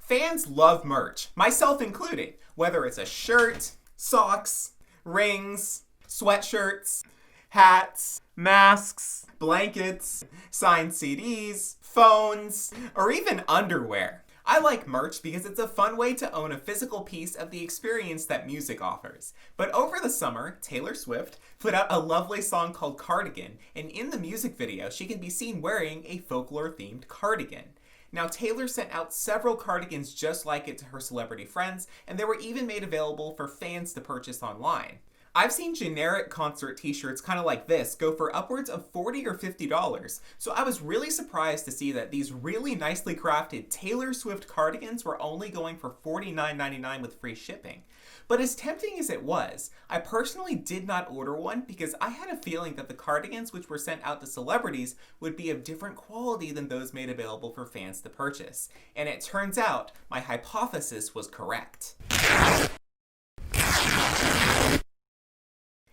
Fans love merch, myself included, whether it's a shirt, socks, rings, sweatshirts, hats, masks, blankets, signed CDs, phones, or even underwear. I like merch because it's a fun way to own a physical piece of the experience that music offers. But over the summer, Taylor Swift put out a lovely song called Cardigan, and in the music video, she can be seen wearing a folklore-themed cardigan. Now, Taylor sent out several cardigans just like it to her celebrity friends, and they were even made available for fans to purchase online. I've seen generic concert t-shirts kind of like this go for upwards of $40 or $50, so I was really surprised to see that these really nicely crafted Taylor Swift cardigans were only going for $49.99 with free shipping. But as tempting as it was, I personally did not order one because I had a feeling that the cardigans which were sent out to celebrities would be of different quality than those made available for fans to purchase. And it turns out my hypothesis was correct.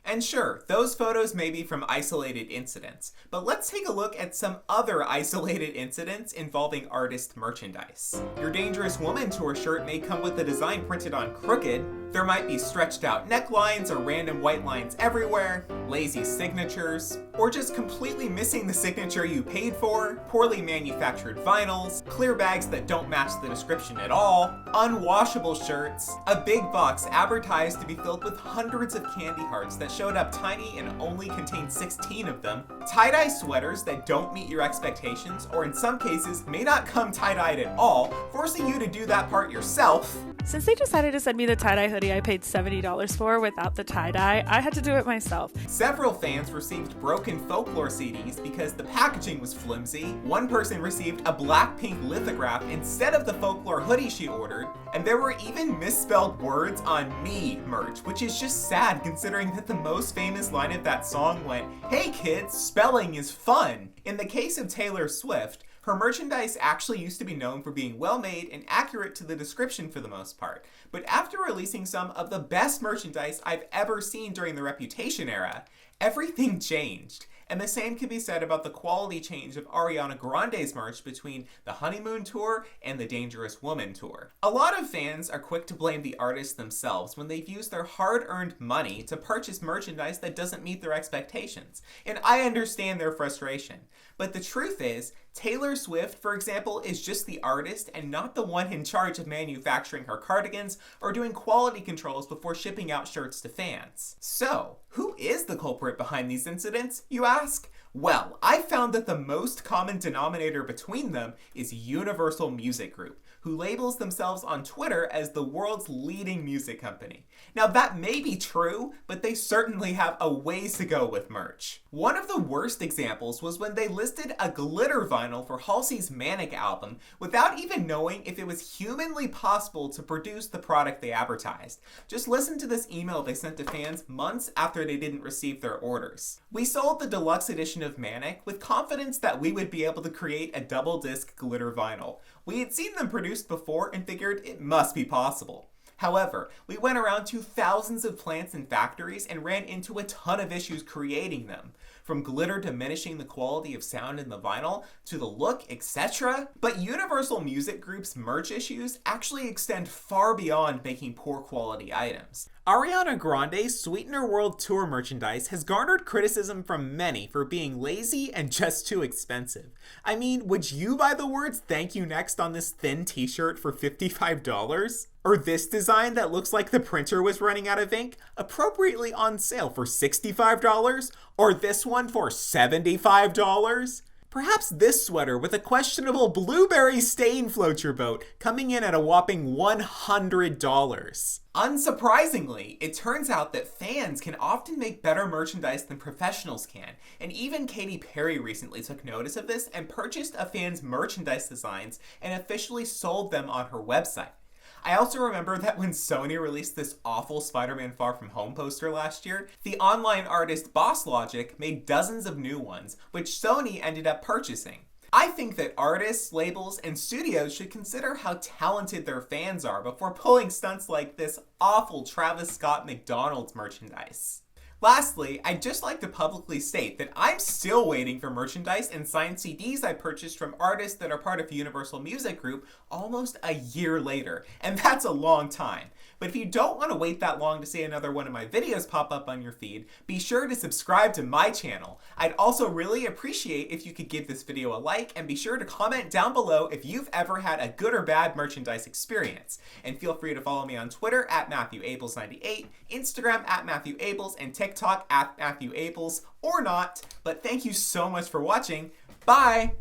And sure, those photos may be from isolated incidents, but let's take a look at some other isolated incidents involving artist merchandise. Your Dangerous Woman tour shirt may come with the design printed on crooked. There might be stretched out necklines or random white lines everywhere, lazy signatures, or just completely missing the signature you paid for, poorly manufactured vinyls, clear bags that don't match the description at all, unwashable shirts, a big box advertised to be filled with hundreds of candy hearts that showed up tiny and only contained 16 of them, tie-dye sweaters that don't meet your expectations, or in some cases may not come tie-dyed at all, forcing you to do that part yourself. Since they decided to send me the tie-dye hoodie I paid $70 for without the tie-dye, I had to do it myself. Several fans received broken folklore CDs because the packaging was flimsy. One person received a Blackpink lithograph instead of the folklore hoodie she ordered, and there were even misspelled words on Me merch, which is just sad considering that the most famous line of that song went, "Hey kids, spelling is fun." In the case of Taylor Swift, her merchandise actually used to be known for being well made and accurate to the description for the most part. But after releasing some of the best merchandise I've ever seen during the Reputation era, everything changed. And the same can be said about the quality change of Ariana Grande's merch between the Honeymoon Tour and the Dangerous Woman Tour. A lot of fans are quick to blame the artists themselves when they've used their hard-earned money to purchase merchandise that doesn't meet their expectations. And I understand their frustration. But the truth is, Taylor Swift, for example, is just the artist and not the one in charge of manufacturing her cardigans or doing quality controls before shipping out shirts to fans. So, who is the culprit behind these incidents, you ask? Well, I found that the most common denominator between them is Universal Music Group, who labels themselves on Twitter as the world's leading music company. Now that may be true, but they certainly have a ways to go with merch. One of the worst examples was when they listed a glitter vinyl for Halsey's Manic album without even knowing if it was humanly possible to produce the product they advertised. Just listen to this email they sent to fans months after they didn't receive their orders. "We sold the deluxe edition of Manic with confidence that we would be able to create a double disc glitter vinyl. We had seen them produced before and figured it must be possible. However, we went around to thousands of plants and factories and ran into a ton of issues creating them, from glitter diminishing the quality of sound in the vinyl to the look, etc. But Universal Music Group's merch issues actually extend far beyond making poor quality items. Ariana Grande's Sweetener World Tour merchandise has garnered criticism from many for being lazy and just too expensive. I mean, would you buy the words "Thank You Next" on this thin t-shirt for $55? Or this design that looks like the printer was running out of ink, appropriately on sale for $65? Or this one for $75? Perhaps this sweater with a questionable blueberry stain floats your boat, coming in at a whopping $100. Unsurprisingly, it turns out that fans can often make better merchandise than professionals can, and even Katy Perry recently took notice of this and purchased a fan's merchandise designs and officially sold them on her website. I also remember that when Sony released this awful Spider-Man Far From Home poster last year, the online artist Boss Logic made dozens of new ones, which Sony ended up purchasing. I think that artists, labels, and studios should consider how talented their fans are before pulling stunts like this awful Travis Scott McDonald's merchandise. Lastly, I'd just like to publicly state that I'm still waiting for merchandise and signed CDs I purchased from artists that are part of Universal Music Group almost a year later, and that's a long time. But if you don't want to wait that long to see another one of my videos pop up on your feed, be sure to subscribe to my channel. I'd also really appreciate if you could give this video a like, and be sure to comment down below if you've ever had a good or bad merchandise experience. And feel free to follow me on Twitter at MatthewAbles98, Instagram at MatthewAbles, and TikTok at MatthewAbles, or not. But thank you so much for watching. Bye!